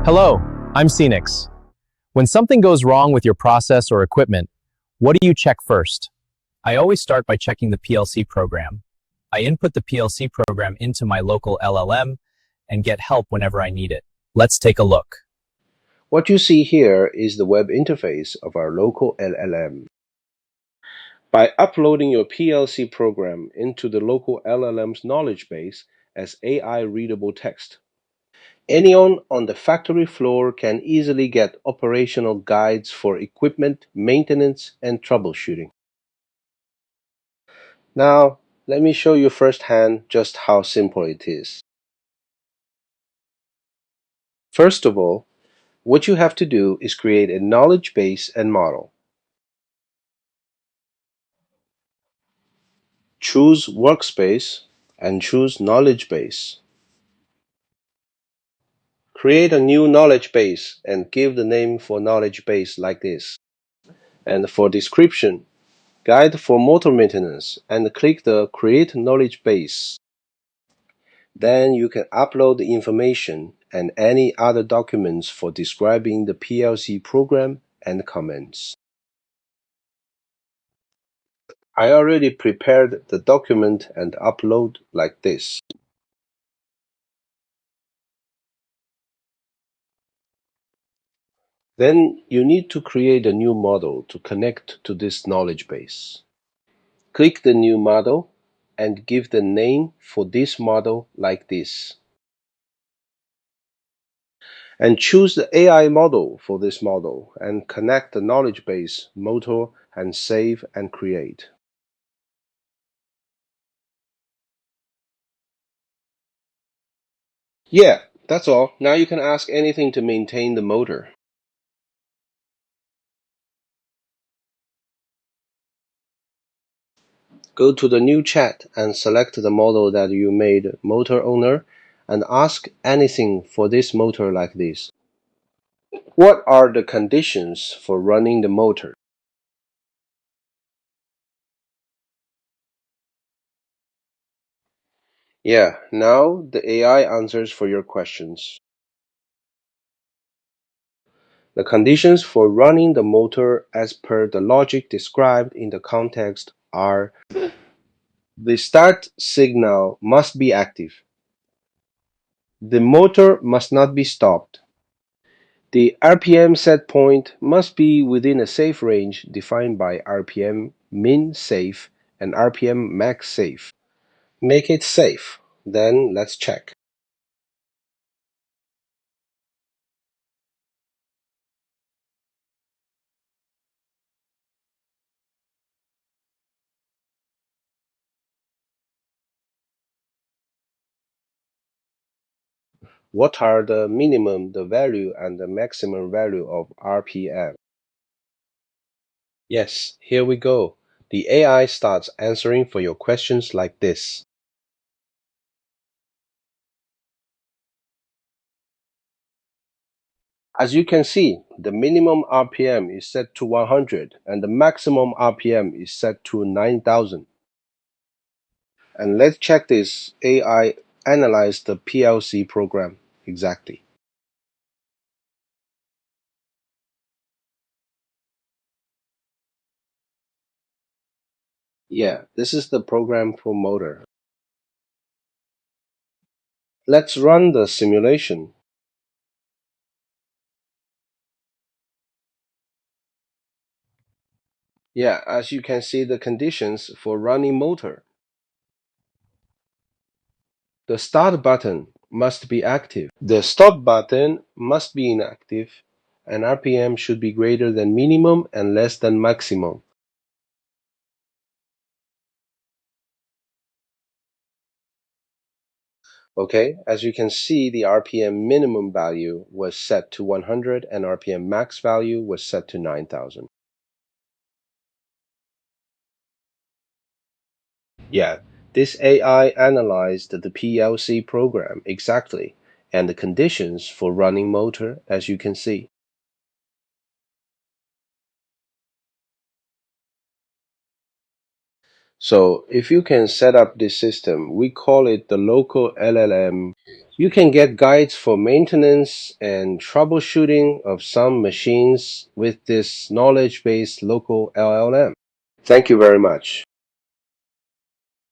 Hello, I'm Cnix. When something goes wrong with your process or equipment, what do you check first? I always start by checking the PLC program. I input the PLC program into my local LLM and get help whenever I need it. Let's take a look. What you see here is the web interface of our local LLM. By uploading your PLC program into the local LLM's knowledge base as AI-readable text, anyone on the factory floor can easily get operational guides for equipment maintenance and troubleshooting. Now, let me show you firsthand just how simple it is. First of all, what you have to do is create a knowledge base and model. Choose Workspace and choose Knowledge Base. Create a new knowledge base and give the name for knowledge base like this. And for description, Guide for motor maintenance, and click the Create Knowledge Base. Then you can upload the information and any other documents for describing the PLC program and comments. I already prepared the document and upload like this. Then you need to create a new model to connect to this knowledge base. Click the new model and give the name for this model like this. And choose the AI model for this model and connect the knowledge base motor and save and create. Yeah, that's all. Now you can ask anything to maintain the motor. Go to the new chat and select the model that you made motor owner and ask anything for this motor like this. What are the conditions for running the motor? Yeah, now the AI answers for your questions. The conditions for running the motor as per the logic described in the context are: the start signal must be active. The motor must not be stopped. The RPM set point must be within a safe range defined by RPM min safe and RPM max safe. Make it safe. Then let's check. What are the minimum, the value, and the maximum value of RPM? Yes, here we go. The AI starts answering for your questions like this. As you can see, the minimum RPM is set to 100 and the maximum RPM is set to 9,000. And let's check this AI analyze the PLC program exactly. Yeah, this is the program for motor. Let's run the simulation. Yeah, as you can see the conditions for running motor. The start button must be active. The stop button must be inactive, and RPM should be greater than minimum and less than maximum. Okay, as you can see, the RPM minimum value was set to 100 and RPM max value was set to 9,000. Yeah, this AI analyzed the PLC program exactly and the conditions for running motor, as you can see. So if you can set up this system, we call it the local LLM. You can get guides for maintenance and troubleshooting of some machines with this knowledge-based local LLM. Thank you very much.